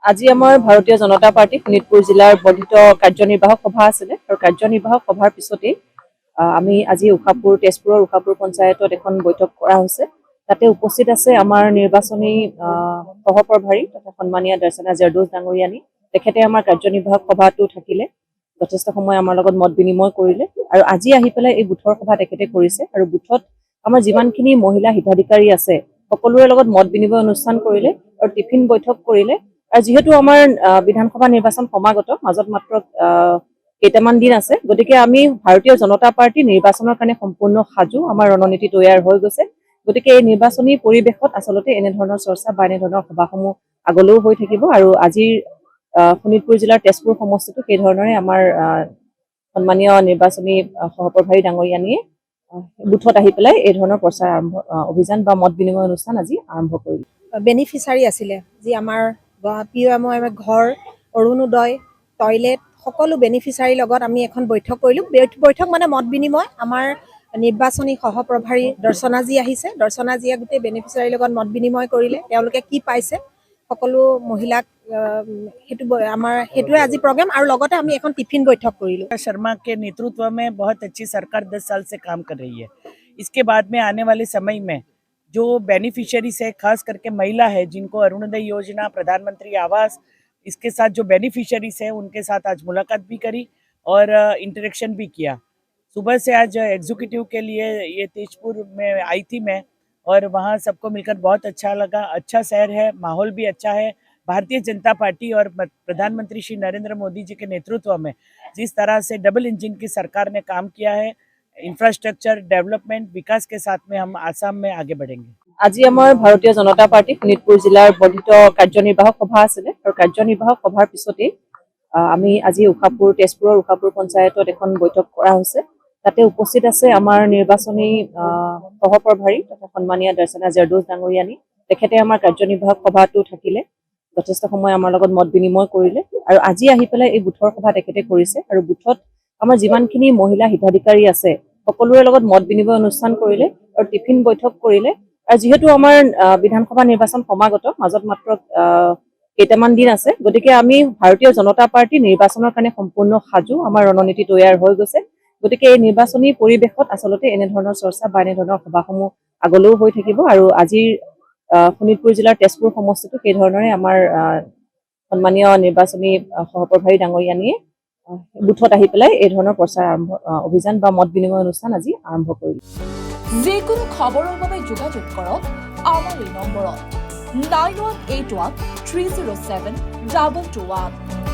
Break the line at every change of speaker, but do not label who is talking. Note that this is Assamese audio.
আজি আমাৰ ভাৰতীয় জনতা পাৰ্টি শোণিতপুৰ জিলাৰ বৰ্ধিত কাৰ্যনিৰ্বাহক সভা আছিলে আৰু কাৰ্যনিৰ্বাহক সভাৰ পিছতেই আমি আজি তেজপুৰৰ উষাপুৰ পঞ্চায়তত এখন বৈঠক কৰা হৈছে। তাতে উপস্থিত আছে আমাৰ নিৰ্বাচনী সহপ্ৰভাৰী তথা সন্মানীয় দৰ্শনা জৰদোজ ডাঙৰীয়ানী। তেখেতে আমাৰ কাৰ্যনিৰ্বাহক সভাটো থাকিলে, যথেষ্ট সময় আমাৰ লগত মত বিনিময় কৰিলে আৰু আজি আহি পেলাই এই বুথৰ সভা তেখেতে কৰিছে আৰু বুথত আমাৰ যিমানখিনি মহিলা হিতাধিকাৰী আছে সকলোৰে লগত মত বিনিময় অনুষ্ঠান কৰিলে আৰু টিফিন বৈঠক কৰিলে। আৰু যিহেতু আমাৰ বিধানসভা নিৰ্বাচন সমাগত, মাজত মাত্ৰ কেইটামান দিন আছে, গতিকে আমি ভাৰতীয় জনতা পাৰ্টি নিৰ্বাচনৰ কাৰণে সম্পূৰ্ণ সাজু, আমাৰ ৰণনীতি তৈয়াৰ হৈ গৈছে। গতিকে এই নিৰ্বাচনী পৰিৱেশত আচলতে এনেধৰণৰ চৰ্চা বা এনেধৰণৰ সভাসমূহ আগলৈও হৈ থাকিব আৰু আজিৰ শোণিতপুৰ জিলাৰ তেজপুৰ সমষ্টিটো সেই ধৰণৰে আমাৰ সন্মানীয় নিৰ্বাচনী সহপ্ৰভাৰী ডাঙৰীয়ানীয়ে বুথত আহি পেলাই এই ধৰণৰ প্ৰচাৰ অভিযান বা মত বিনিময় অনুষ্ঠান আজি আৰম্ভ কৰিলে।
বেনিফিচাৰী আছিলে, যি আমাৰ PMOM ঘৰ, অৰুণোদয়, টয়লেট সকলো বেনিফিচাৰীৰ লগত আমি এখন বৈঠক কৰিলোঁ। বৈঠক মানে মত বিনিময়। আমাৰ নিৰ্বাচনী সহপ্ৰভাৰী দৰ্শনাজী আহিছে, দৰ্শনাজীয়ে গোটেই বেনিফিচাৰীৰ লগত মত বিনিময় কৰিলে, তেওঁলোকে কি পাইছে সকলো মহিলাক সেইটোৱে আজি প্ৰগ্ৰেম। আৰু লগতে আমি এখন টিফিন বৈঠক কৰিলোঁ।
शर्मा के नेतृत्व में बहुत अच्छी सरकार 10 साल से काम कर रही है। इसके बाद में आने वाले समय में जो बेनिफिशियरीज है, खास करके महिला है जिनको अरुणोदय योजना, प्रधानमंत्री आवास, इसके साथ जो बेनिफिशियरीज है उनके साथ आज मुलाकात भी करी और इंटरेक्शन भी किया। सुबह से आज एग्जीक्यूटिव के लिए ये तेजपुर में आई थी मैं, और वहाँ सबको मिलकर बहुत अच्छा लगा। अच्छा शहर है, माहौल भी अच्छा है। भारतीय जनता पार्टी और प्रधानमंत्री श्री नरेंद्र मोदी जी के नेतृत्व में जिस तरह से डबल इंजन की सरकार ने काम किया है, इंफ्रास्ट्रक्चर डेवलपमेंट विकास के साथ में हम आसाम में आगे बढ़ेंगे।
আজি আমাৰ ভাৰতীয় জনতা পাৰ্টি শোণিতপুৰ জিলাৰ বৰ্ধিত কাৰ্যনিৰ্বাহক সভা আছিলে আৰু কাৰ্যনিৰ্বাহক সভাৰ পিছতেই আমি আজি তেজপুৰৰ উষাপুৰ পঞ্চায়তত এখন বৈঠক কৰা হৈছে। তাতে উপস্থিত আছে আমাৰ নিৰ্বাচনী সহপ্ৰভাৰী তথা সন্মানীয় দৰ্শনা জৰদোজ ডাঙৰীয়ানী। তেখেতে আমাৰ কাৰ্যনিৰ্বাহক সভাটো থাকিলে, যথেষ্ট সময় আমাৰ লগত মত বিনিময় কৰিলে আৰু আজি আহি পেলাই এই বুথৰ সভা তেখেতে কৰিছে আৰু বুথত আমাৰ যিমানখিনি মহিলা হিতাধিকাৰী আছে সকলোৰে লগত মত বিনিময় অনুষ্ঠান কৰিলে আৰু টিফিন বৈঠক কৰিলে। আৰু যিহেতু আমাৰ বিধানসভা নিৰ্বাচন সমাগত, মাজত মাত্ৰ কেইটামান দিন আছে, গতিকে আমি ভাৰতীয় জনতা পাৰ্টি নিৰ্বাচনৰ কাৰণে সম্পূৰ্ণ সাজু, আমাৰ ৰণনীতি তৈয়াৰ হৈ গৈছে। গতিকে এই নিৰ্বাচনী পৰিৱেশত আচলতে এনেধৰণৰ চৰ্চা বা এনেধৰণৰ সভাসমূহ আগলৈও হৈ থাকিব আৰু আজিৰ শোণিতপুৰ জিলাৰ তেজপুৰ সমষ্টিটো সেই ধৰণৰে আমাৰ সন্মানীয় নিৰ্বাচনী সহপ্ৰভাৰী ডাঙৰীয়ানীয়ে বুথত আহি পেলাই এই ধৰণৰ প্ৰচাৰ অভিযান বা মত বিনিময় অনুষ্ঠান আজি আৰম্ভ কৰিলে।
যিকোনো খবৰৰ বাবে যোগাযোগ কৰক আমাৰ এই নম্বৰত 9181 307 2221।